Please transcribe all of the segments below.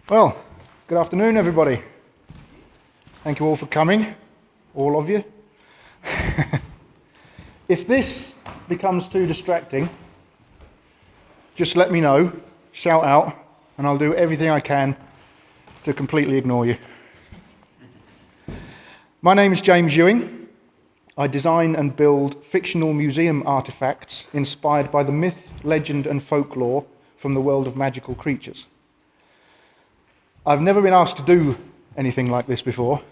Well, good afternoon, everybody. Thank you all for coming, all of you. If this becomes too distracting, just let me know, shout out, and I'll do everything I can to completely ignore you. My name is James Ewing. I design and build fictional museum artifacts inspired by the myth, legend, and folklore from the world of magical creatures. I've never been asked to do anything like this before,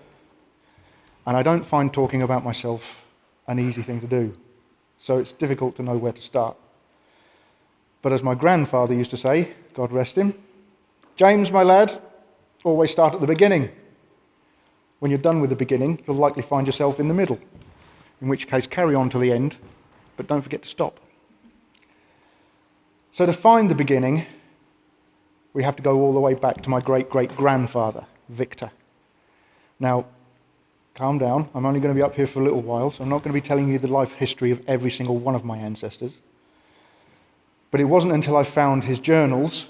and I don't find talking about myself an easy thing to do, so it's difficult to know where to start. But as my grandfather used to say, God rest him, James, my lad, always start at the beginning. When you're done with the beginning, you'll likely find yourself in the middle, in which case carry on to the end, but don't forget to stop. So to find the beginning, we have to go all the way back to my great-great-grandfather, Victor. Now, calm down. I'm only going to be up here for a little while, so I'm not going to be telling you the life history of every single one of my ancestors. But it wasn't until I found his journals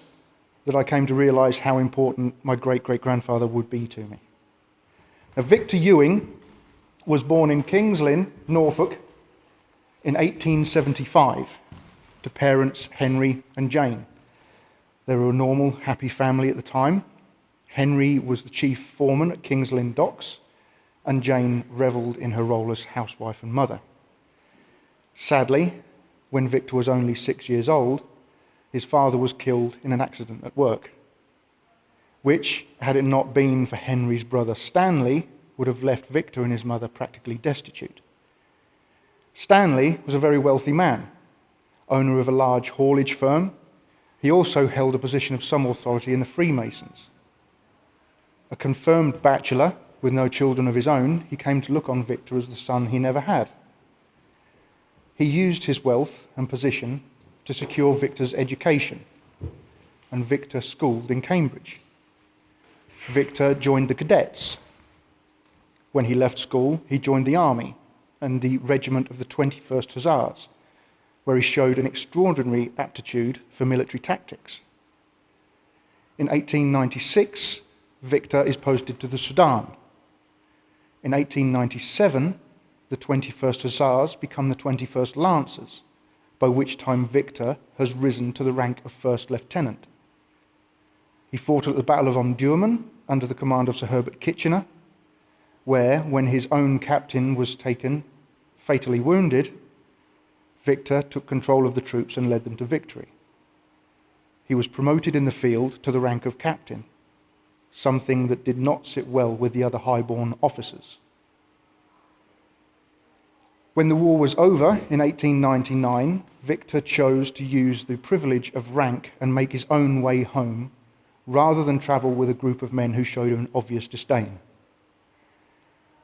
that I came to realise how important my great-great-grandfather would be to me. Now, Victor Ewing was born in King's Lynn, Norfolk, in 1875 to parents Henry and Jane. They were a normal, happy family at the time. Henry was the chief foreman at King's Lynn Docks, and Jane revelled in her role as housewife and mother. Sadly, when Victor was only 6 years old, his father was killed in an accident at work, which, had it not been for Henry's brother Stanley, would have left Victor and his mother practically destitute. Stanley was a very wealthy man, owner of a large haulage firm. He also held a position of some authority in the Freemasons. A confirmed bachelor with no children of his own, he came to look on Victor as the son he never had. He used his wealth and position to secure Victor's education, and Victor schooled in Cambridge. Victor joined the cadets. When he left school, he joined the army and the regiment of the 21st Hussars, where he showed an extraordinary aptitude for military tactics. In 1896, Victor is posted to the Sudan. In 1897, the 21st Hussars become the 21st Lancers, by which time Victor has risen to the rank of First Lieutenant. He fought at the Battle of Omdurman under the command of Sir Herbert Kitchener, where, when his own captain was taken fatally wounded, Victor took control of the troops and led them to victory. He was promoted in the field to the rank of captain, something that did not sit well with the other highborn officers. When the war was over in 1899, Victor chose to use the privilege of rank and make his own way home, rather than travel with a group of men who showed him an obvious disdain.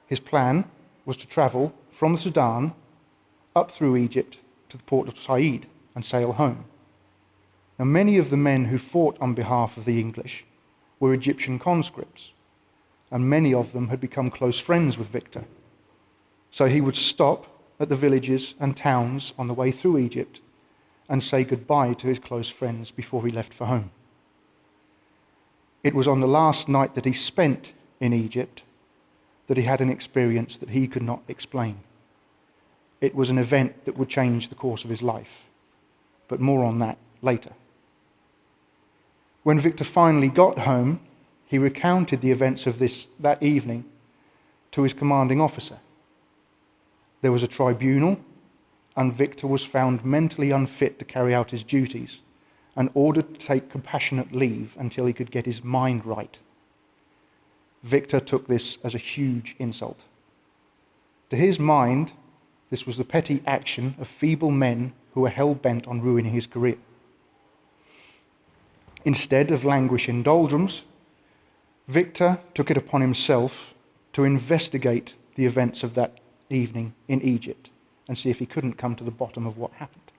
His plan was to travel from the Sudan up through Egypt to the port of Said and sail home. Now, many of the men who fought on behalf of the English were Egyptian conscripts, and many of them had become close friends with Victor. So he would stop at the villages and towns on the way through Egypt and say goodbye to his close friends before he left for home. It was on the last night that he spent in Egypt that he had an experience that he could not explain. It was an event that would change the course of his life, but more on that later. When Victor finally got home, he recounted the events of that evening to his commanding officer. There was a tribunal, and Victor was found mentally unfit to carry out his duties and ordered to take compassionate leave until he could get his mind right. Victor took this as a huge insult. To his mind, this was the petty action of feeble men who were hell-bent on ruining his career. Instead of languish in doldrums, Victor took it upon himself to investigate the events of that evening in Egypt and see if he couldn't come to the bottom of what happened.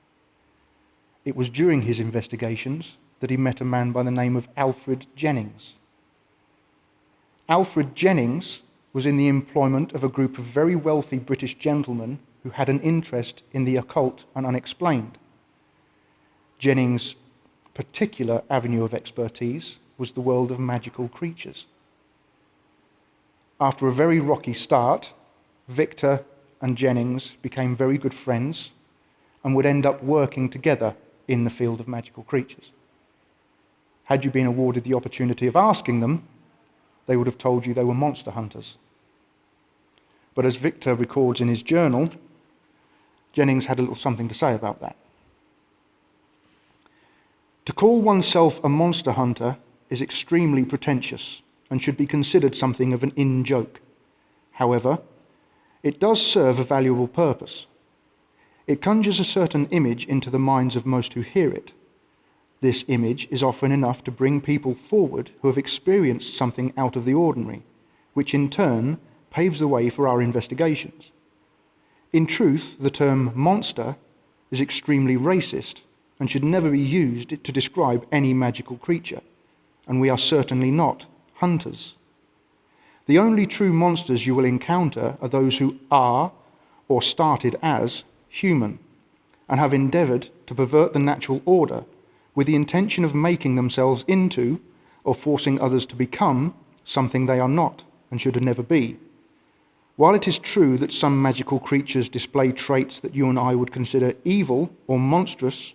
It was during his investigations that he met a man by the name of Alfred Jennings. Alfred Jennings was in the employment of a group of very wealthy British gentlemen who had an interest in the occult and unexplained. Jennings' particular avenue of expertise was the world of magical creatures. After a very rocky start, Victor and Jennings became very good friends and would end up working together in the field of magical creatures. Had you been awarded the opportunity of asking them, they would have told you they were monster hunters. But as Victor records in his journal, Jennings had a little something to say about that. To call oneself a monster hunter is extremely pretentious and should be considered something of an in-joke. However, it does serve a valuable purpose. It conjures a certain image into the minds of most who hear it. This image is often enough to bring people forward who have experienced something out of the ordinary, which in turn paves the way for our investigations. In truth, the term monster is extremely racist and should never be used to describe any magical creature, and we are certainly not hunters. The only true monsters you will encounter are those who are, or started as, human, and have endeavoured to pervert the natural order with the intention of making themselves into, or forcing others to become, something they are not and should never be. While it is true that some magical creatures display traits that you and I would consider evil or monstrous,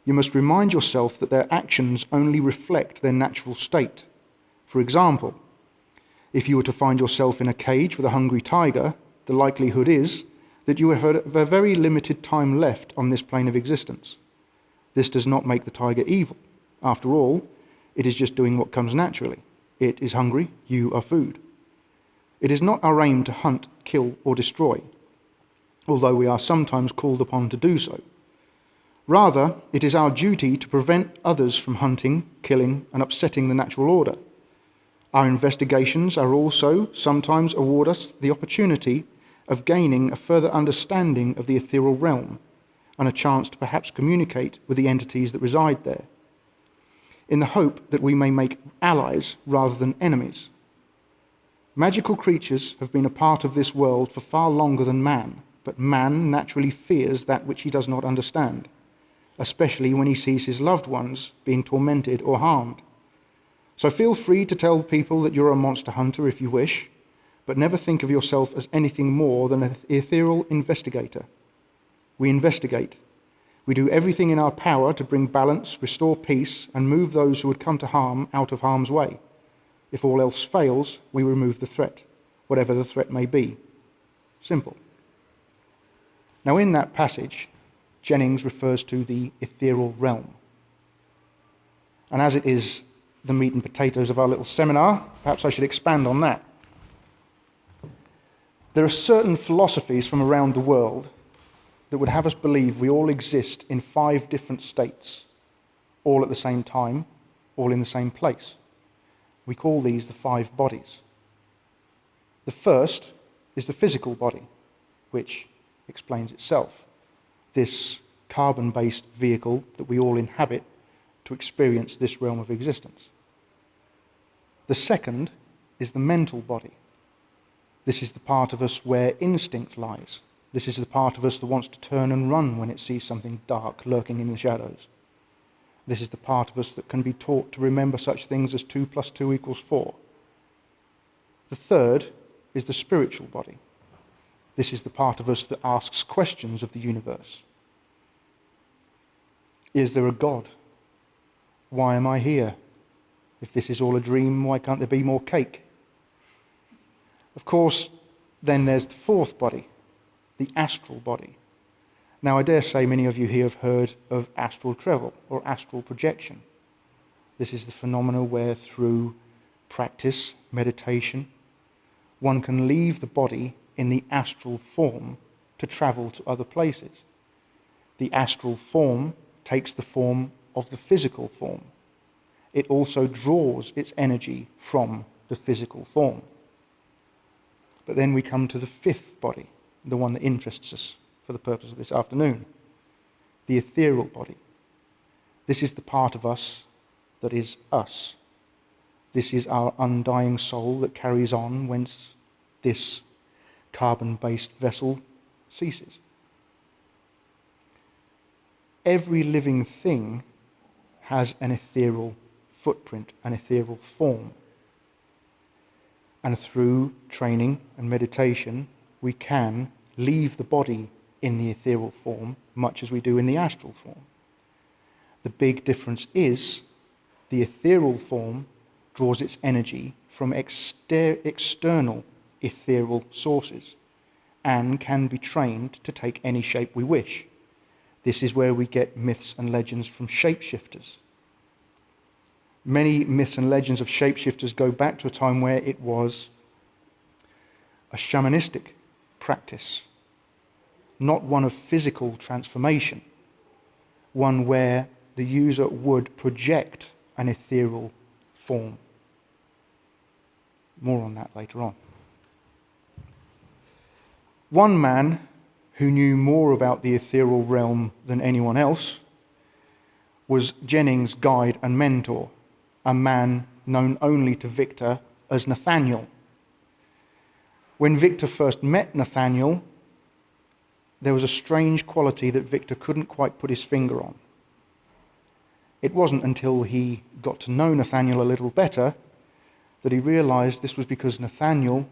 you must remind yourself that their actions only reflect their natural state. For example, if you were to find yourself in a cage with a hungry tiger, the likelihood is that you have a very limited time left on this plane of existence. This does not make the tiger evil. After all, it is just doing what comes naturally. It is hungry, you are food. It is not our aim to hunt, kill, or destroy, although we are sometimes called upon to do so. Rather, it is our duty to prevent others from hunting, killing, and upsetting the natural order. Our investigations are also sometimes award us the opportunity of gaining a further understanding of the ethereal realm and a chance to perhaps communicate with the entities that reside there, in the hope that we may make allies rather than enemies. Magical creatures have been a part of this world for far longer than man, but man naturally fears that which he does not understand, especially when he sees his loved ones being tormented or harmed. So feel free to tell people that you're a monster hunter if you wish, but never think of yourself as anything more than an ethereal investigator. We investigate. We do everything in our power to bring balance, restore peace, and move those who would come to harm out of harm's way. If all else fails, we remove the threat, whatever the threat may be. Simple. Now, in that passage, Jennings refers to the ethereal realm. And as it is the meat and potatoes of our little seminar, perhaps I should expand on that. There are certain philosophies from around the world that would have us believe we all exist in 5 different states, all at the same time, all in the same place. We call these the 5 bodies. The first is the physical body, which explains itself. This carbon-based vehicle that we all inhabit to experience this realm of existence. The second is the mental body. This is the part of us where instinct lies. This is the part of us that wants to turn and run when it sees something dark lurking in the shadows. This is the part of us that can be taught to remember such things as 2 + 2 = 4. The third is the spiritual body. This is the part of us that asks questions of the universe. Is there a God? Why am I here? If this is all a dream, why can't there be more cake? Of course, then there's the fourth body, the astral body. Now, I dare say many of you here have heard of astral travel or astral projection. This is the phenomena where through practice, meditation, one can leave the body in the astral form to travel to other places. The astral form takes the form of the physical form. It also draws its energy from the physical form. But then we come to the fifth body, the one that interests us for the purpose of this afternoon, the ethereal body. This is the part of us that is us. This is our undying soul that carries on whence this carbon-based vessel ceases. Every living thing has an ethereal footprint, an ethereal form. And through training and meditation, we can leave the body in the ethereal form, much as we do in the astral form. The big difference is the ethereal form draws its energy from external ethereal sources and can be trained to take any shape we wish. This is where we get myths and legends from shapeshifters. Many myths and legends of shapeshifters go back to a time where it was a shamanistic practice, not one of physical transformation, one where the user would project an ethereal form. More on that later on. One man who knew more about the ethereal realm than anyone else was Jennings' guide and mentor, a man known only to Victor as Nathaniel. When Victor first met Nathaniel, there was a strange quality that Victor couldn't quite put his finger on. It wasn't until he got to know Nathaniel a little better that he realized this was because Nathaniel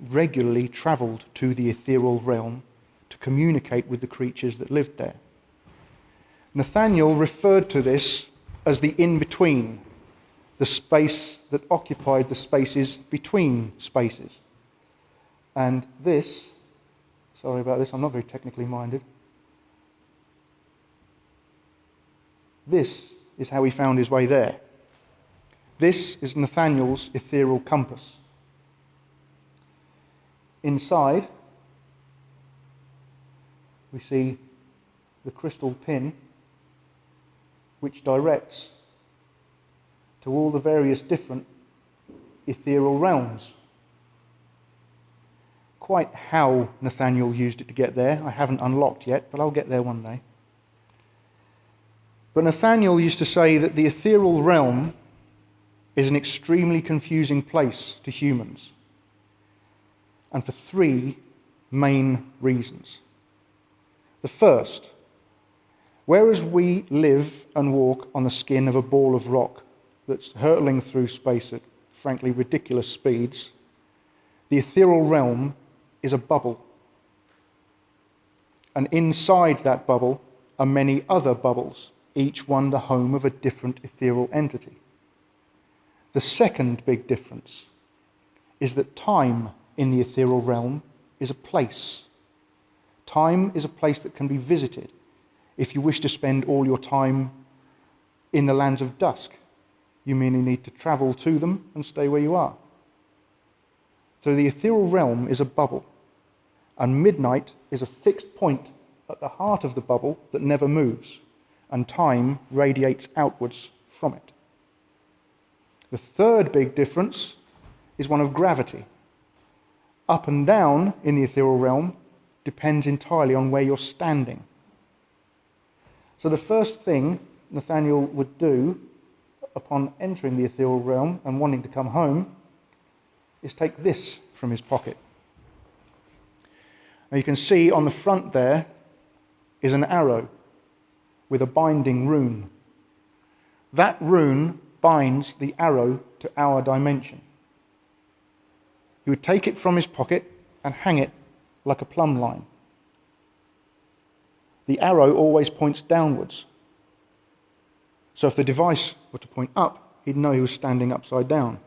regularly traveled to the ethereal realm to communicate with the creatures that lived there. Nathaniel referred to this as the in-between, the space that occupied the spaces between spaces. And this, sorry about this, I'm not very technically minded. This is how he found his way there. This is Nathaniel's ethereal compass. Inside, we see the crystal pin which directs to all the various different ethereal realms. Quite how Nathaniel used it to get there, I haven't unlocked yet, but I'll get there one day. But Nathaniel used to say that the ethereal realm is an extremely confusing place to humans, and for three main reasons. The first, whereas we live and walk on the skin of a ball of rock that's hurtling through space at frankly ridiculous speeds, the ethereal realm is a bubble. And inside that bubble are many other bubbles, each one the home of a different ethereal entity. The second big difference is that time in the ethereal realm is a place. Time is a place that can be visited if you wish to spend all your time in the lands of dusk. You merely need to travel to them and stay where you are. So the ethereal realm is a bubble, and midnight is a fixed point at the heart of the bubble that never moves, and time radiates outwards from it. The third big difference is one of gravity. Up and down in the ethereal realm depends entirely on where you're standing. So the first thing Nathaniel would do upon entering the ethereal realm and wanting to come home is take this from his pocket. Now you can see on the front there is an arrow with a binding rune. That rune binds the arrow to our dimension. He would take it from his pocket and hang it like a plumb line. The arrow always points downwards. So if the device were to point up, he'd know he was standing upside down,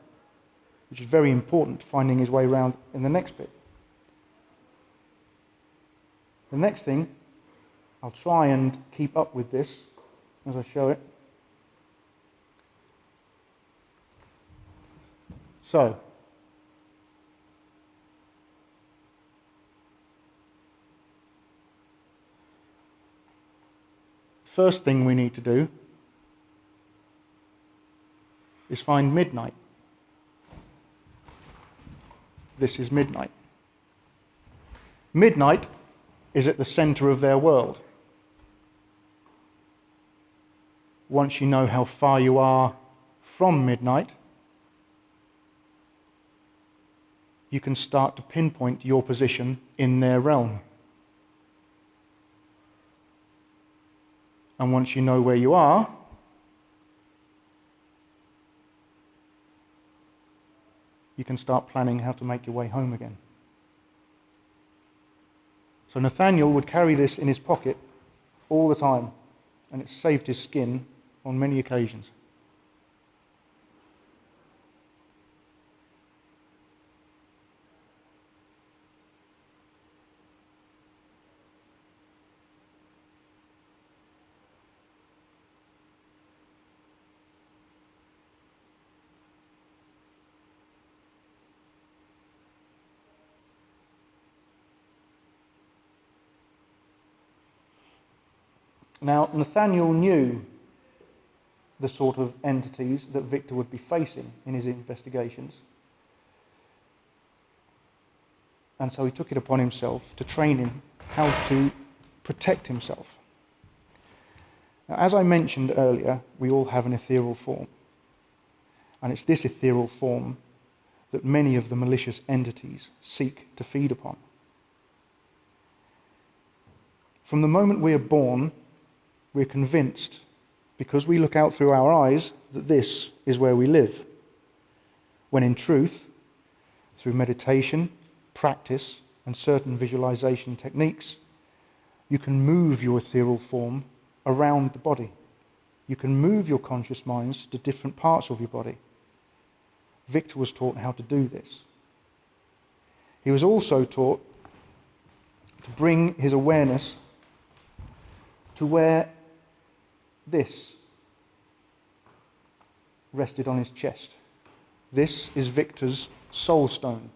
which is very important, finding his way around in the next bit. The next thing, I'll try and keep up with this as I show it. So, first thing we need to do is find midnight. This is midnight. Midnight is at the center of their world. Once you know how far you are from midnight, you can start to pinpoint your position in their realm. And once you know where you are, you can start planning how to make your way home again. So Nathaniel would carry this in his pocket all the time, and it saved his skin on many occasions. Now, Nathaniel knew the sort of entities that Victor would be facing in his investigations. And so he took it upon himself to train him how to protect himself. Now, as I mentioned earlier, we all have an ethereal form. And it's this ethereal form that many of the malicious entities seek to feed upon. From the moment we are born, we're convinced, because we look out through our eyes, that this is where we live. When in truth, through meditation, practice, and certain visualization techniques, you can move your ethereal form around the body. You can move your conscious minds to different parts of your body. Victor was taught how to do this. He was also taught to bring his awareness to where this rested on his chest. This is Victor's soul stone.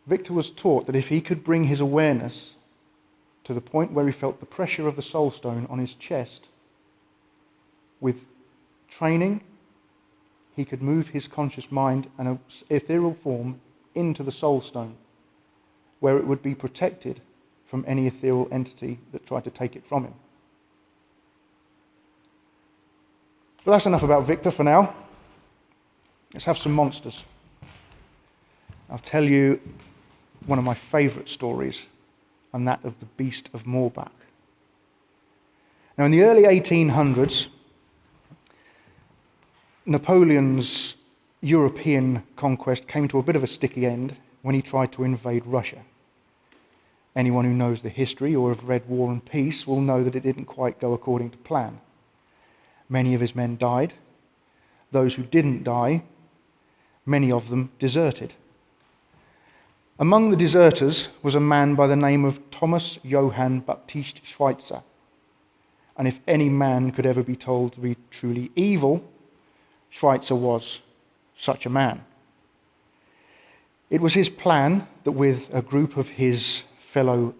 Victor was taught that if he could bring his awareness to the point where he felt the pressure of the soul stone on his chest, with training, he could move his conscious mind and an ethereal form into the soul stone, where it would be protected from any ethereal entity that tried to take it from him. But that's enough about Victor for now. Let's have some monsters. I'll tell you one of my favourite stories, and that of the Beast of Moorbach. Now, in the early 1800s, Napoleon's European conquest came to a bit of a sticky end when he tried to invade Russia. Anyone who knows the history or have read War and Peace will know that it didn't quite go according to plan. Many of his men died. Those who didn't die, many of them deserted. Among the deserters was a man by the name of Thomas Johann Baptist Schweitzer. And if any man could ever be told to be truly evil, Schweitzer was such a man. It was his plan that with a group of his fellow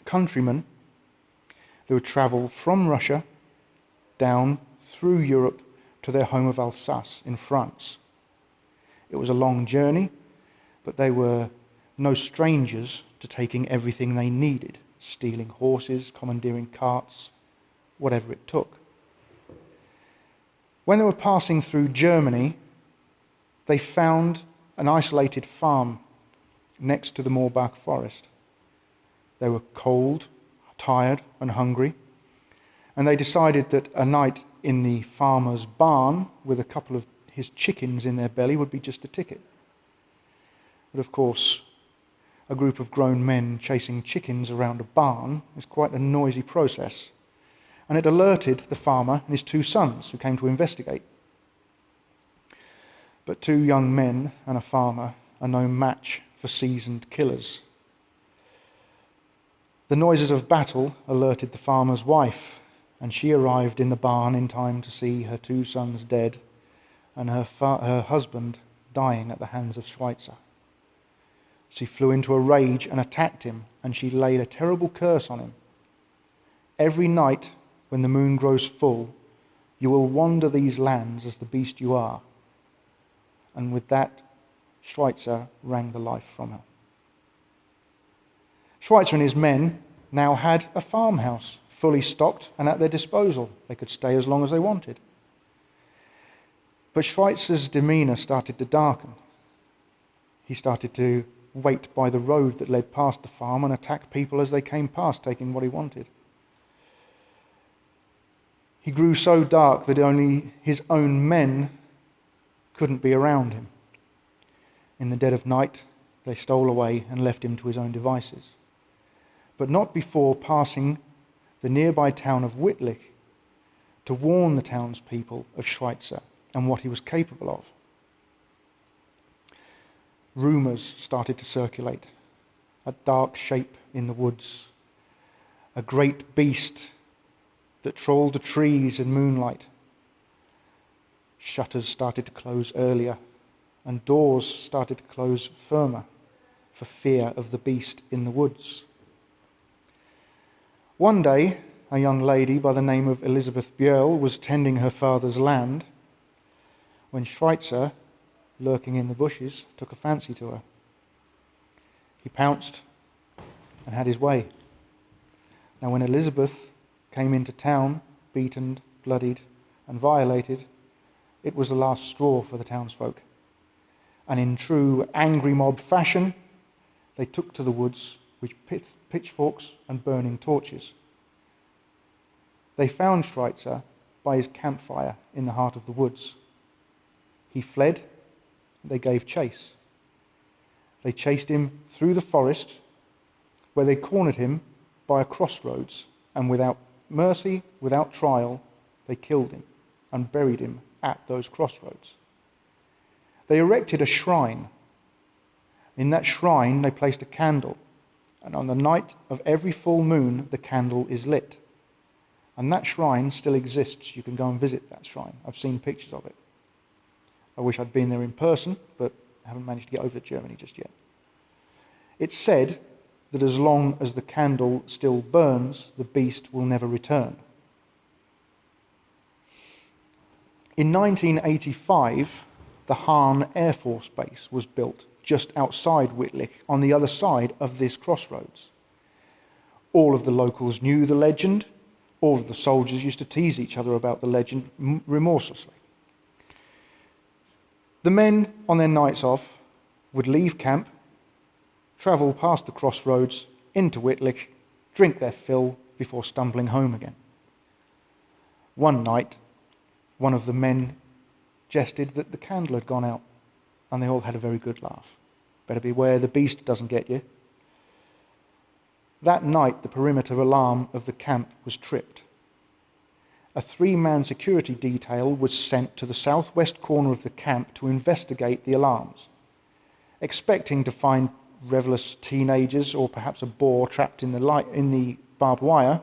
countrymen, they would travel from Russia down through Europe to their home of Alsace in France. It was a long journey, but they were no strangers to taking everything they needed, stealing horses, commandeering carts, whatever it took. When they were passing through Germany, they found an isolated farm next to the Moorbach forest. They were cold, tired, and hungry, and they decided that a night in the farmer's barn with a couple of his chickens in their belly would be just a ticket. But of course, a group of grown men chasing chickens around a barn is quite a noisy process, and it alerted the farmer and his two sons, who came to investigate. But two young men and a farmer are no match for seasoned killers. The noises of battle alerted the farmer's wife, and she arrived in the barn in time to see her two sons dead and her husband dying at the hands of Schweitzer. She flew into a rage and attacked him, and she laid a terrible curse on him. Every night when the moon grows full, you will wander these lands as the beast you are. And with that, Schweitzer wrung the life from her. Schweitzer and his men now had a farmhouse, fully stocked and at their disposal. They could stay as long as they wanted. But Schweitzer's demeanour started to darken. He started to wait by the road that led past the farm and attack people as they came past, taking what he wanted. He grew so dark that only his own men couldn't be around him. In the dead of night, they stole away and left him to his own devices, but not before passing the nearby town of Wittlich to warn the townspeople of Schweitzer and what he was capable of. Rumours started to circulate. A dark shape in the woods, a great beast that trawled the trees in moonlight. Shutters started to close earlier, and doors started to close firmer for fear of the beast in the woods. One day, a young lady by the name of Elizabeth Bjerl was tending her father's land when Schweitzer, lurking in the bushes, took a fancy to her. He pounced and had his way. Now when Elizabeth came into town, beaten, bloodied, and violated, it was the last straw for the townsfolk. And in true angry mob fashion, they took to the woods with pitchforks and burning torches. They found Schweitzer by his campfire in the heart of the woods. He fled, and they gave chase. They chased him through the forest, where they cornered him by a crossroads, and without mercy, without trial, they killed him and buried him at those crossroads. They erected a shrine. In that shrine, they placed a candle, and on the night of every full moon, the candle is lit. And that shrine still exists. You can go and visit that shrine. I've seen pictures of it. I wish I'd been there in person, but I haven't managed to get over to Germany just yet. It's said that as long as the candle still burns, the beast will never return. In 1985, the Hahn Air Force Base was built just outside Wittlich, on the other side of this crossroads. All of the locals knew the legend. All of the soldiers used to tease each other about the legend remorselessly. The men, on their nights off, would leave camp, travel past the crossroads into Wittlich, drink their fill before stumbling home again. One night, one of the men jested that the candle had gone out, and they all had a very good laugh. Better beware the beast doesn't get you. That night, the perimeter alarm of the camp was tripped. A 3-man security detail was sent to the southwest corner of the camp to investigate the alarms, expecting to find revelous teenagers or perhaps a boar trapped in the barbed wire.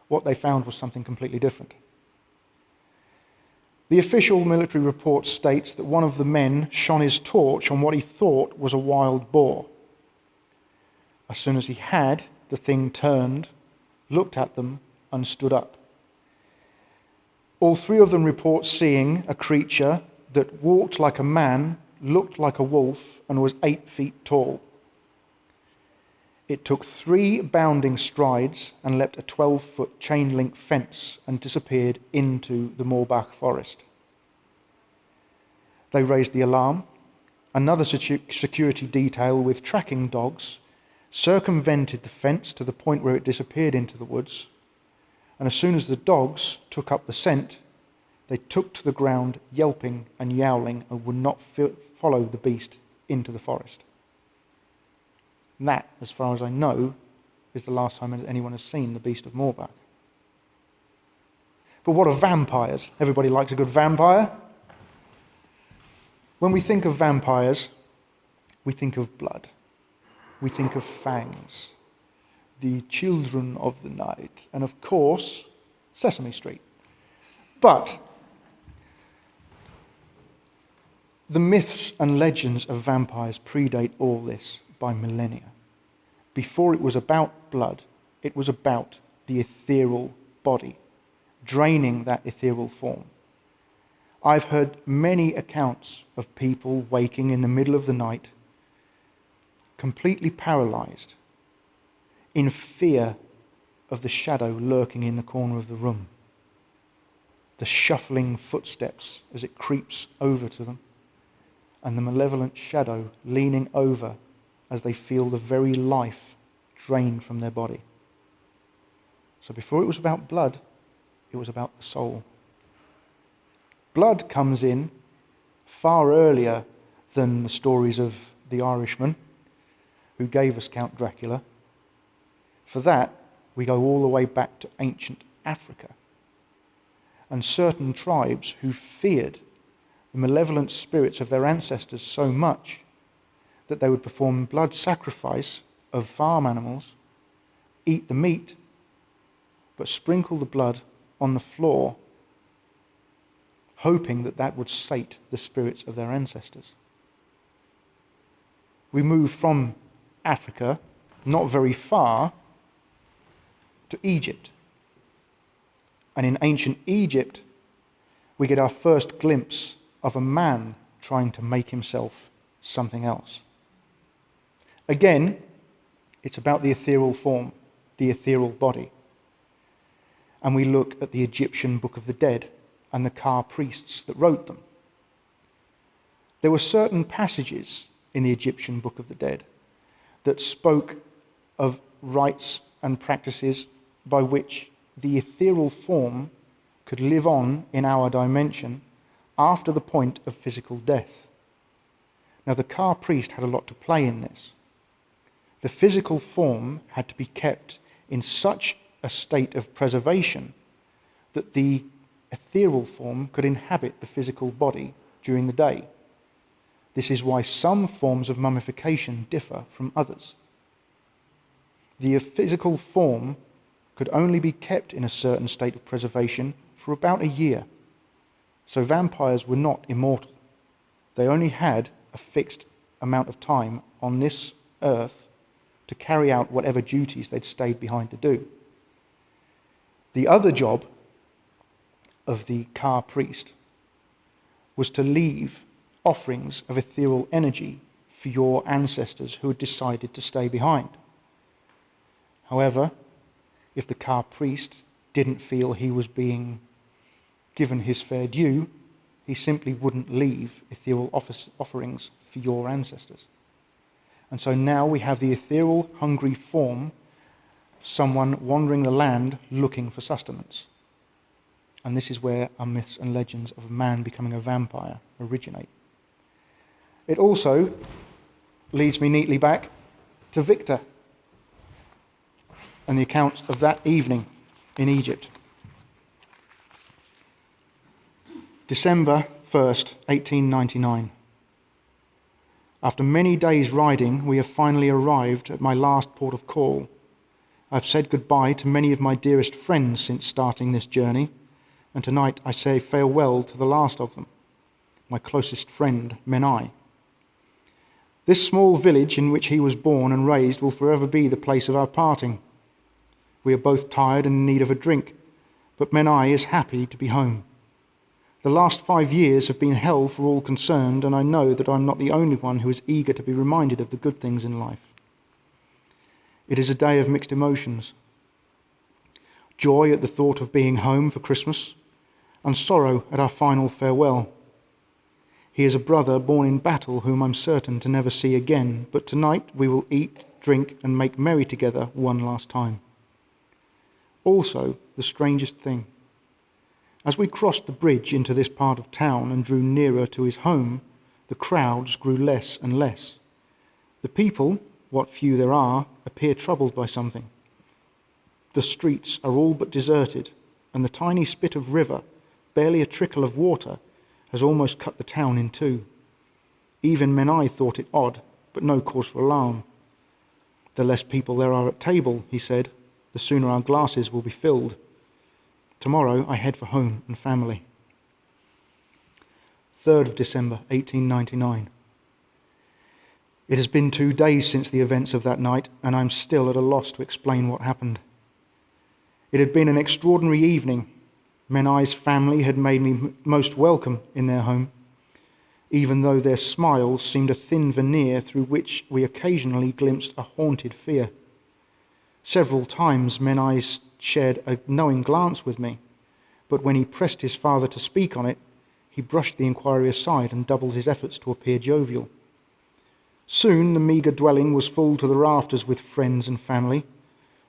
What they found was something completely different. The official military report states that one of the men shone his torch on what he thought was a wild boar. As soon as he had, the thing turned, looked at them, and stood up. All 3 of them report seeing a creature that walked like a man, looked like a wolf, and was 8 feet tall. It took 3 bounding strides and leapt a 12-foot chain-link fence and disappeared into the Moorbach forest. They raised the alarm. Another security detail with tracking dogs circumvented the fence to the point where it disappeared into the woods, and as soon as the dogs took up the scent, they took to the ground yelping and yowling and would not follow the beast into the forest. And that, as far as I know, is the last time anyone has seen the beast of Moorbach. But what are vampires? Everybody likes a good vampire. When we think of vampires, we think of blood. We think of fangs, the children of the night, and of course, Sesame Street. But the myths and legends of vampires predate all this by millennia. Before it was about blood, it was about the ethereal body, draining that ethereal form. I've heard many accounts of people waking in the middle of the night, completely paralyzed, in fear of the shadow lurking in the corner of the room, the shuffling footsteps as it creeps over to them, and the malevolent shadow leaning over as they feel the very life drained from their body. So before it was about blood, it was about the soul. Blood comes in far earlier than the stories of the Irishman who gave us Count Dracula. For that, we go all the way back to ancient Africa, and certain tribes who feared the malevolent spirits of their ancestors so much that they would perform blood sacrifice of farm animals, eat the meat, but sprinkle the blood on the floor, hoping that that would sate the spirits of their ancestors. We move from Africa, not very far, to Egypt. And in ancient Egypt, we get our first glimpse of a man trying to make himself something else. Again, it's about the ethereal form, the ethereal body. And we look at the Egyptian Book of the Dead and the Ka priests that wrote them. There were certain passages in the Egyptian Book of the Dead that spoke of rites and practices by which the ethereal form could live on in our dimension after the point of physical death. Now, the Ka priest had a lot to play in this. The physical form had to be kept in such a state of preservation that the ethereal form could inhabit the physical body during the day. This is why some forms of mummification differ from others. The physical form could only be kept in a certain state of preservation for about a year. So vampires were not immortal. They only had a fixed amount of time on this earth to carry out whatever duties they'd stayed behind to do. The other job of the Ka priest was to leave offerings of ethereal energy for your ancestors who had decided to stay behind. However, if the Ka priest didn't feel he was being given his fair due, he simply wouldn't leave ethereal offerings for your ancestors. And so now we have the ethereal, hungry form of someone wandering the land looking for sustenance. And this is where our myths and legends of a man becoming a vampire originate. It also leads me neatly back to Victor and the accounts of that evening in Egypt. December 1st, 1899. After many days riding, we have finally arrived at my last port of call. I've said goodbye to many of my dearest friends since starting this journey, and tonight I say farewell to the last of them, my closest friend, Menai. This small village in which he was born and raised will forever be the place of our parting. We are both tired and in need of a drink, but Menai is happy to be home. The last 5 years have been hell for all concerned, and I know that I'm not the only one who is eager to be reminded of the good things in life. It is a day of mixed emotions. Joy at the thought of being home for Christmas, and sorrow at our final farewell. He is a brother born in battle whom I'm certain to never see again, but tonight we will eat, drink, and make merry together one last time. Also, the strangest thing. As we crossed the bridge into this part of town and drew nearer to his home, the crowds grew less and less. The people, what few there are, appear troubled by something. The streets are all but deserted, and the tiny spit of river, barely a trickle of water, has almost cut the town in two. Even Menai thought it odd, but no cause for alarm. The less people there are at table, he said, the sooner our glasses will be filled. Tomorrow I head for home and family. 3rd of December, 1899. It has been 2 days since the events of that night, and I'm still at a loss to explain what happened. It had been an extraordinary evening. Menai's family had made me most welcome in their home, even though their smiles seemed a thin veneer through which we occasionally glimpsed a haunted fear. Several times Menai shared a knowing glance with me, but when he pressed his father to speak on it, he brushed the inquiry aside and doubled his efforts to appear jovial. Soon the meagre dwelling was full to the rafters with friends and family,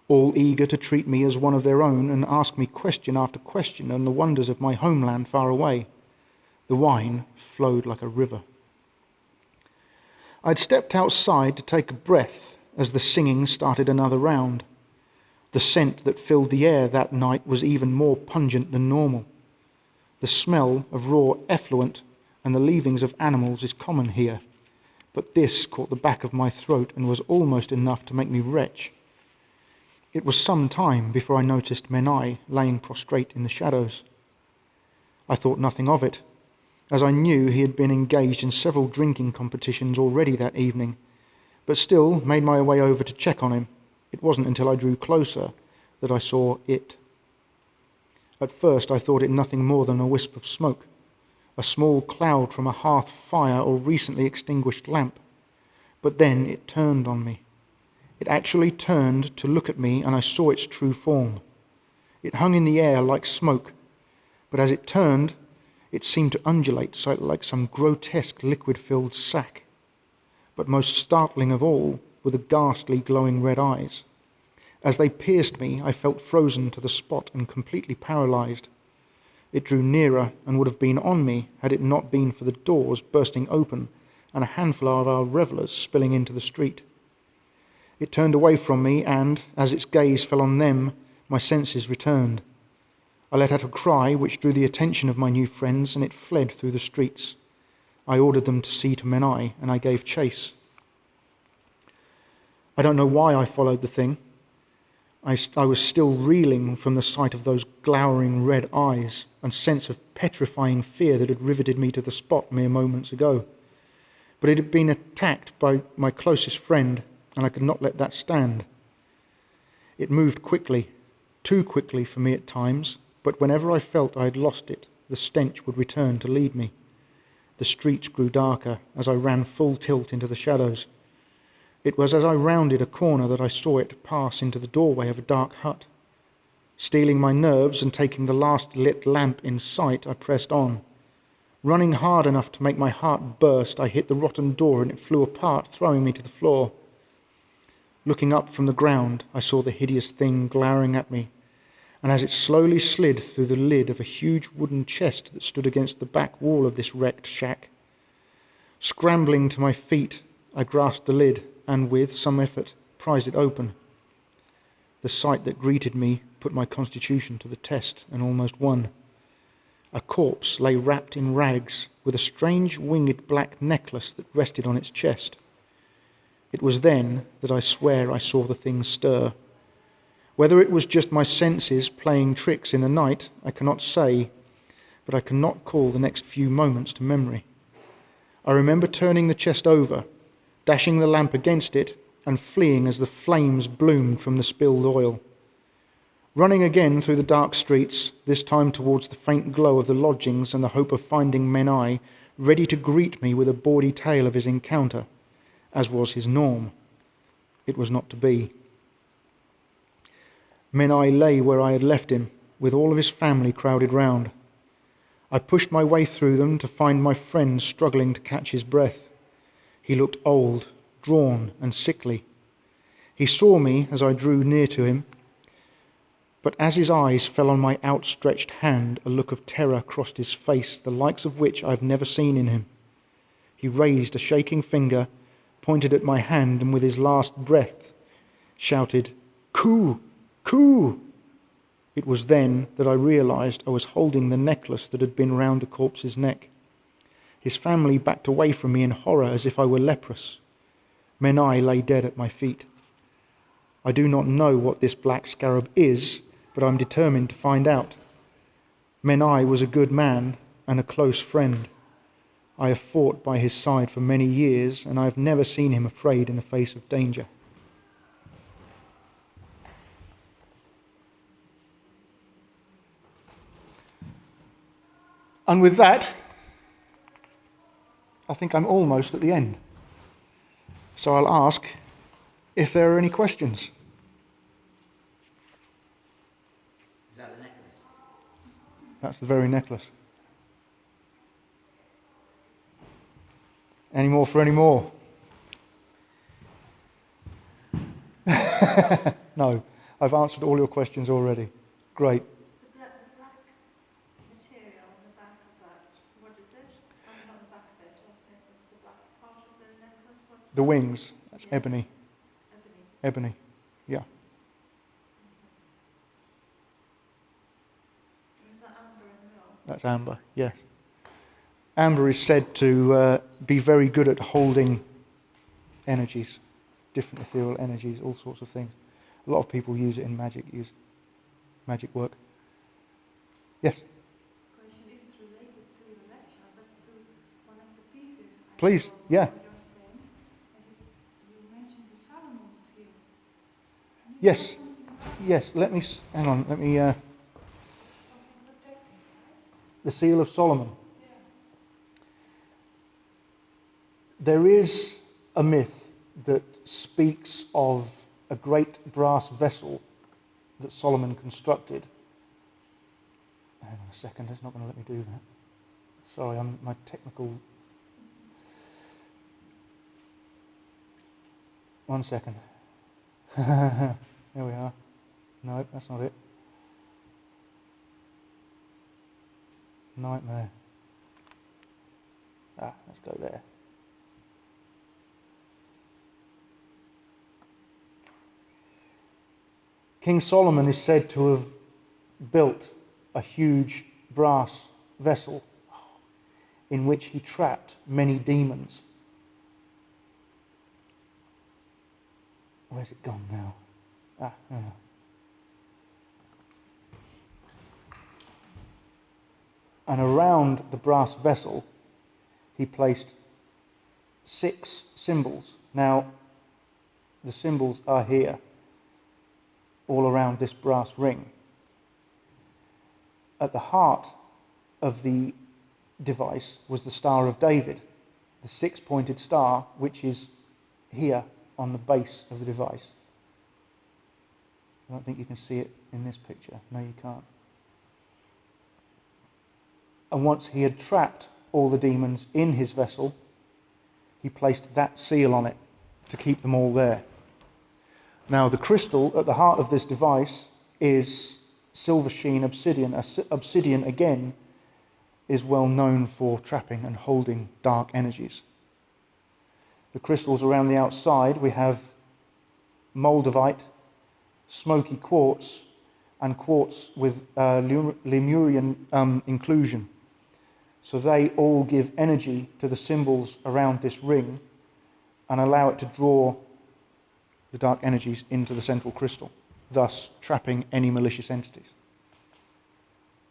all eager to treat me as one of their own and ask me question after question on the wonders of my homeland far away. The wine flowed like a river. I'd stepped outside to take a breath as the singing started another round. The scent that filled the air that night was even more pungent than normal. The smell of raw effluent and the leavings of animals is common here, but this caught the back of my throat and was almost enough to make me retch. It was some time before I noticed Menai laying prostrate in the shadows. I thought nothing of it, as I knew he had been engaged in several drinking competitions already that evening, but still made my way over to check on him. It wasn't until I drew closer that I saw it. At first I thought it nothing more than a wisp of smoke, a small cloud from a hearth fire or recently extinguished lamp. But then it turned on me. It actually turned to look at me, and I saw its true form. It hung in the air like smoke, but as it turned, it seemed to undulate like some grotesque liquid-filled sack. But most startling of all were the ghastly glowing red eyes. As they pierced me, I felt frozen to the spot and completely paralyzed. It drew nearer and would have been on me had it not been for the doors bursting open and a handful of our revellers spilling into the street. It turned away from me, and, as its gaze fell on them, my senses returned. I let out a cry which drew the attention of my new friends, and it fled through the streets. I ordered them to see to Menai, and I gave chase. I don't know why I followed the thing. I was still reeling from the sight of those glowering red eyes and sense of petrifying fear that had riveted me to the spot mere moments ago. But it had been attacked by my closest friend, and I could not let that stand. It moved quickly, too quickly for me at times, but whenever I felt I had lost it, the stench would return to lead me. The streets grew darker as I ran full tilt into the shadows. It was as I rounded a corner that I saw it pass into the doorway of a dark hut. Steeling my nerves and taking the last lit lamp in sight, I pressed on. Running hard enough to make my heart burst, I hit the rotten door and it flew apart, throwing me to the floor. Looking up from the ground, I saw the hideous thing glowering at me, and as it slowly slid through the lid of a huge wooden chest that stood against the back wall of this wrecked shack. Scrambling to my feet, I grasped the lid and, with some effort, prized it open. The sight that greeted me put my constitution to the test and almost won. A corpse lay wrapped in rags with a strange winged black necklace that rested on its chest. It was then that I swear I saw the thing stir. Whether it was just my senses playing tricks in the night, I cannot say, but I cannot call the next few moments to memory. I remember turning the chest over, dashing the lamp against it, and fleeing as the flames bloomed from the spilled oil. Running again through the dark streets, this time towards the faint glow of the lodgings and the hope of finding Menai, ready to greet me with a bawdy tale of his encounter, as was his norm. It was not to be. Menai lay where I had left him, with all of his family crowded round. I pushed my way through them to find my friend struggling to catch his breath. He looked old, drawn, and sickly. He saw me as I drew near to him, but as his eyes fell on my outstretched hand, a look of terror crossed his face, the likes of which I have never seen in him. He raised a shaking finger, pointed at my hand, and with his last breath shouted, "Ku! Ku!" It was then that I realized I was holding the necklace that had been round the corpse's neck. His family backed away from me in horror as if I were leprous. Menai lay dead at my feet. I do not know what this black scarab is, but I'm determined to find out. Menai was a good man and a close friend. I have fought by his side for many years, and I have never seen him afraid in the face of danger. And with that, I think I'm almost at the end. So I'll ask if there are any questions. Is that the necklace? That's the very necklace. Any more for any more? No, I've answered all your questions already. Great. The black material on the back of that, what is it? The wings, that's Yes. ebony. Ebony, yeah. Is that amber as well? That's amber, yes. Amber is said to be very good at holding energies, different ethereal energies, all sorts of things. A lot of people use it in magic, use magic work. Yes, Question isn't related to your lecture, but to one of the pieces I please, saw yeah. on your stand. You mentioned the Solomon's seal. Can you Yes, tell something about it? yes, let me, hang on, let me, It's something protective, right? the Seal of Solomon. Yeah. There is a myth that speaks of a great brass vessel that Solomon constructed. Hang on a second, it's not going to let me do that. Sorry, my technical... 1 second. There we are. No, that's not it. Nightmare. Let's go there. King Solomon is said to have built a huge brass vessel in which he trapped many demons. Where's it gone now? Yeah. And around the brass vessel, he placed 6 symbols. Now, the symbols are here, all around this brass ring. At the heart of the device was the Star of David, the 6-pointed star, which is here on the base of the device. I don't think you can see it in this picture. No, you can't. And once he had trapped all the demons in his vessel, he placed that seal on it to keep them all there. Now, the crystal at the heart of this device is silver sheen obsidian. Obsidian, again, is well known for trapping and holding dark energies. The crystals around the outside, we have moldavite, smoky quartz, and quartz with Lemurian inclusion. So they all give energy to the symbols around this ring and allow it to draw the dark energies into the central crystal, thus trapping any malicious entities.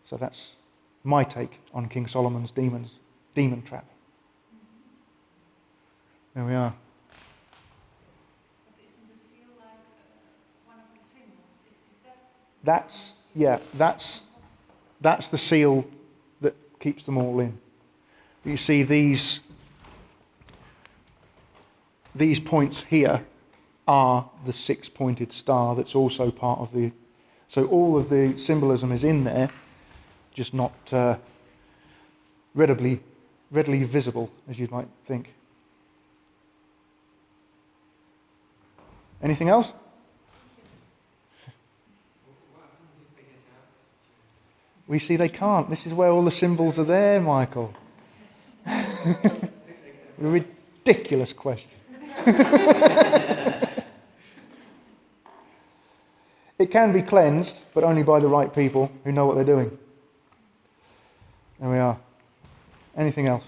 So that's my take on King Solomon's demon trap. There we are. But isn't the seal like one of the symbols? Is that? That's the seal that keeps them all in. You see these points here are the 6-pointed star that's also part of the... So all of the symbolism is in there, just not readily visible, as you might think. Anything else? We see they can't. This is where all the symbols are there, Michael. A ridiculous question. It can be cleansed, but only by the right people who know what they're doing. There we are. Anything else?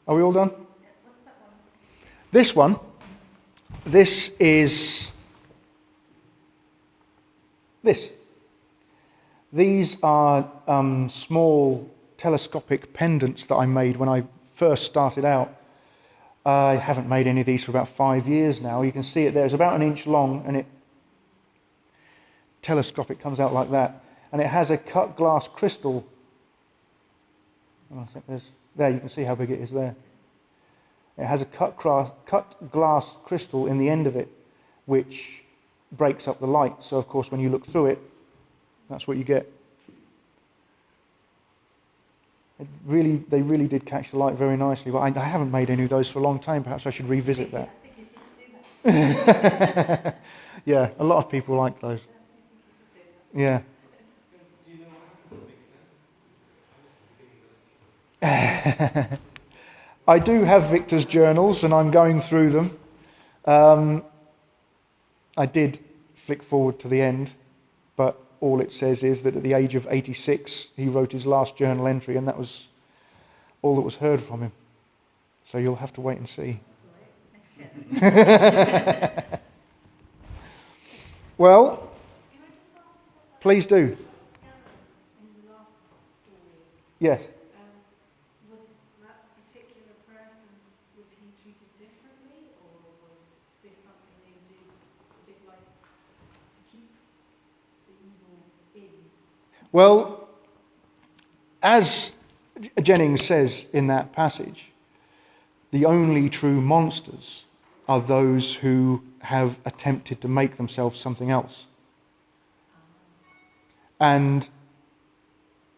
Are we all done? What's that one? This is this. These are small telescopic pendants that I made when I first started out. I haven't made any of these for about 5 years now. You can see it there. It's about 1 inch long, and it telescopic comes out like that. And it has a cut glass crystal. I think there. You can see how big it is there. It has a cut glass crystal in the end of it, which breaks up the light. So, of course, when you look through it, that's what you get. They really did catch the light very nicely. But I haven't made any of those for a long time. Perhaps I should revisit that. I think you need to do that. Yeah, a lot of people like those. Yeah. Do you know what happened to Victor? I do have Victor's journals, and I'm going through them. I did flick forward to the end, but all it says is that at the age of 86, he wrote his last journal entry, and that was all that was heard from him. So you'll have to wait and see. Well, please do. Yes. Was that particular person, was he treated differently, or was this something they did a bit like to keep the evil in? Well, as Jennings says in that passage, the only true monsters are those who have attempted to make themselves something else. And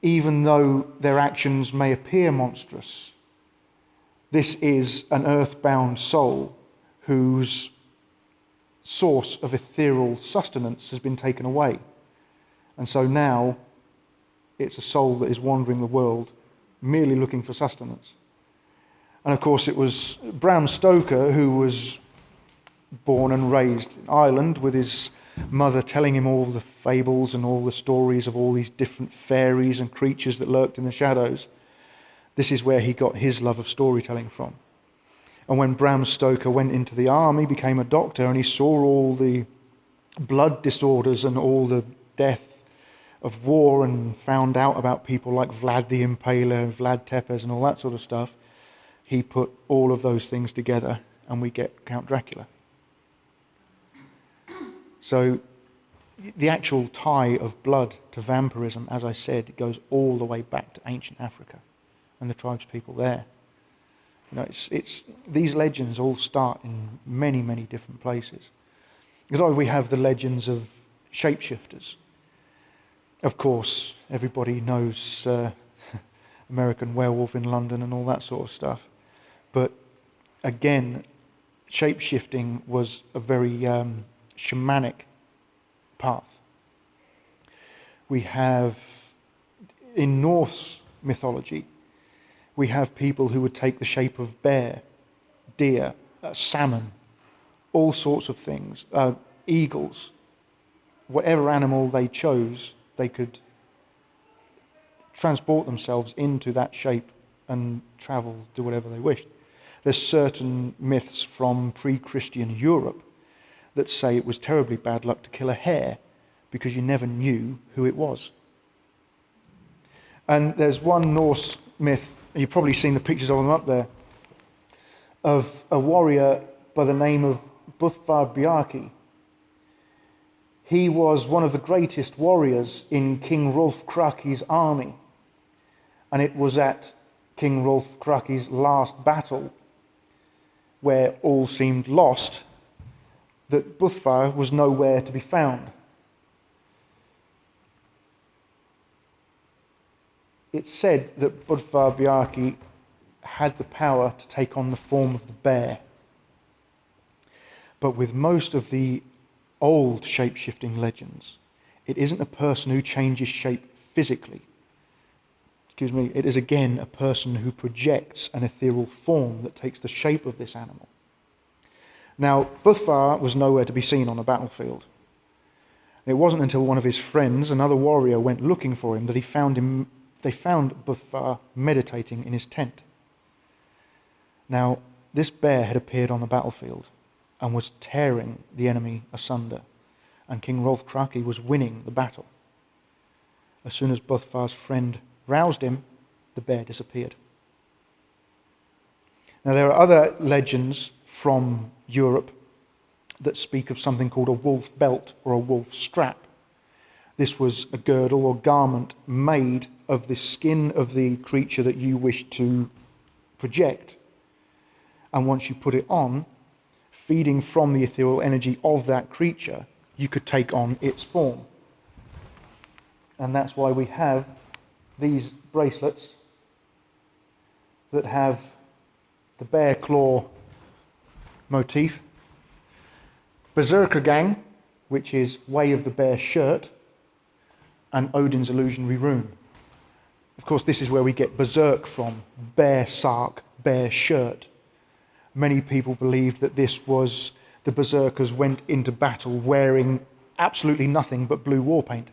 even though their actions may appear monstrous, this is an earthbound soul whose source of ethereal sustenance has been taken away. And so now it's a soul that is wandering the world merely looking for sustenance. And of course it was Bram Stoker who was born and raised in Ireland with his mother telling him all the fables and all the stories of all these different fairies and creatures that lurked in the shadows. This is where he got his love of storytelling from. And when Bram Stoker went into the army, became a doctor, and he saw all the blood disorders and all the death of war, and found out about people like Vlad the Impaler, Vlad Tepes and all that sort of stuff, he put all of those things together and we get Count Dracula. So the actual tie of blood to vampirism, as I said, it goes all the way back to ancient Africa and the tribespeople there. You know, it's these legends all start in many, many different places. Because we have the legends of shapeshifters. Of course, everybody knows American Werewolf in London and all that sort of stuff. But again, shapeshifting was a very shamanic path. We have, in Norse mythology, we have people who would take the shape of bear, deer, salmon, all sorts of things, eagles, whatever animal they chose, they could transport themselves into that shape and travel, do whatever they wished. There's certain myths from pre-Christian Europe that say it was terribly bad luck to kill a hare because you never knew who it was. And there's one Norse myth, and you've probably seen the pictures of them up there, of a warrior by the name of Buthvar Bjarki. He was one of the greatest warriors in King Rolf Kraki's army. And it was at King Rolf Kraki's last battle, where all seemed lost, that Buthvar was nowhere to be found. It's said that Buthvar Bjarki had the power to take on the form of the bear. But with most of the old shape-shifting legends, it isn't a person who changes shape physically. It is again a person who projects an ethereal form that takes the shape of this animal. Now, Buthvar was nowhere to be seen on a battlefield. It wasn't until one of his friends, another warrior, went looking for him that they found Buthvar meditating in his tent. Now, this bear had appeared on the battlefield and was tearing the enemy asunder, and King Rolf Kraki was winning the battle. As soon as Buthvar's friend roused him, the bear disappeared. Now, there are other legends from Europe that speak of something called a wolf belt or a wolf strap. This was a girdle or garment made of the skin of the creature that you wish to project. And once you put it on, feeding from the ethereal energy of that creature, you could take on its form. And that's why we have these bracelets that have the bear claw motif, Berserker Gang, which is Way of the Bear shirt, and Odin's illusionary rune. Of course, this is where we get berserk from, bare sark, bare shirt. Many people believed that this was the berserkers went into battle wearing absolutely nothing but blue war paint.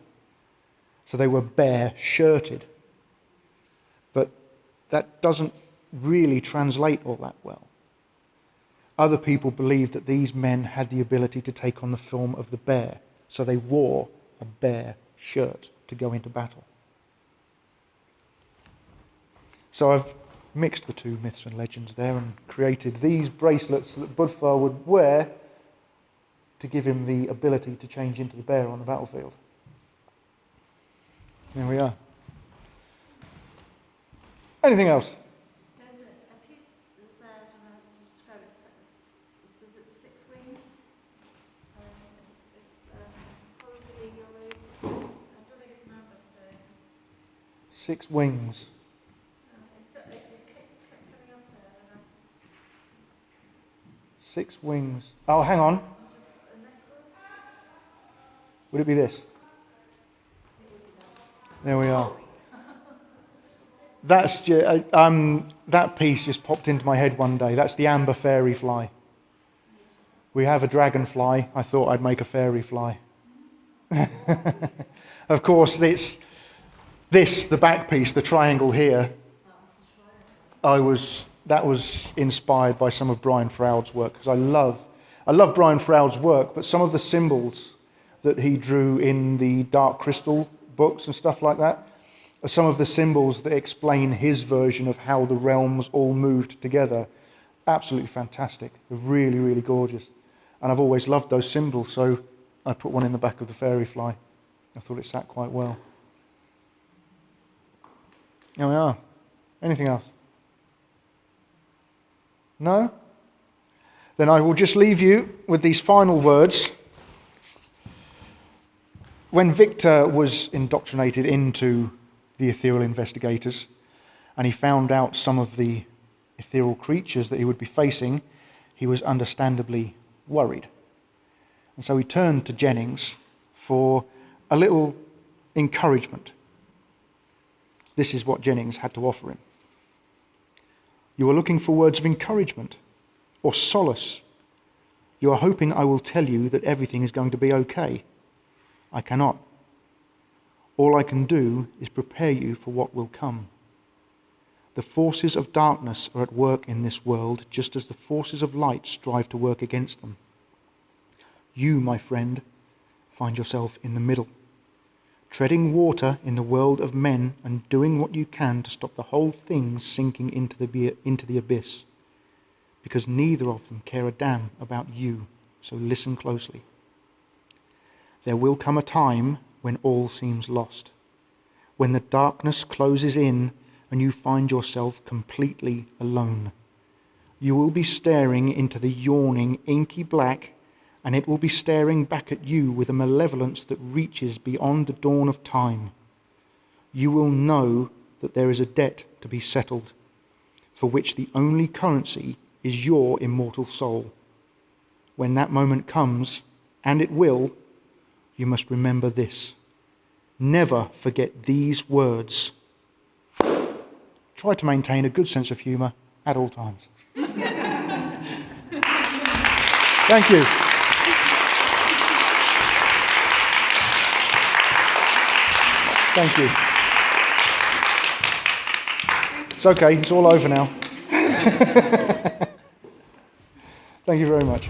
So they were bare shirted. But that doesn't really translate all that well. Other people believed that these men had the ability to take on the form of the bear, so they wore a bear shirt to go into battle. So I've mixed the two myths and legends there and created these bracelets that Budvar would wear to give him the ability to change into the bear on the battlefield. There we are. Anything else? There's a piece that's there, I don't know how to describe it. Was it the six wings? It's probably yellow. I don't think it's an amber stone. 6 wings. It kept coming up there. I don't know. 6 wings. Oh, hang on. A necklace? Would it be this? There we are. That's that piece just popped into my head one day. That's the amber fairy fly. We have a dragonfly. I thought I'd make a fairy fly. Of course, the back piece, the triangle here, that was inspired by some of Brian Froud's work, because I love Brian Froud's work, but some of the symbols that he drew in the Dark Crystal books and stuff like that are some of the symbols that explain his version of how the realms all moved together. Absolutely fantastic. They're really, really gorgeous. And I've always loved those symbols, so I put one in the back of the fairy fly. I thought it sat quite well. There we are. Anything else? No? Then I will just leave you with these final words. When Victor was indoctrinated into the ethereal investigators, and he found out some of the ethereal creatures that he would be facing, he was understandably worried. And so he turned to Jennings for a little encouragement. This is what Jennings had to offer him. You are looking for words of encouragement or solace. You are hoping I will tell you that everything is going to be okay. I cannot. All I can do is prepare you for what will come. The forces of darkness are at work in this world, just as the forces of light strive to work against them. You, my friend, find yourself in the middle, treading water in the world of men and doing what you can to stop the whole thing sinking into the abyss, because neither of them care a damn about you, so listen closely. There will come a time when all seems lost, when the darkness closes in and you find yourself completely alone. You will be staring into the yawning, inky black, and it will be staring back at you with a malevolence that reaches beyond the dawn of time. You will know that there is a debt to be settled, for which the only currency is your immortal soul. When that moment comes, and it will, you must remember this. Never forget these words. Try to maintain a good sense of humour at all times. Thank you. Thank you. It's okay, it's all over now. Thank you very much.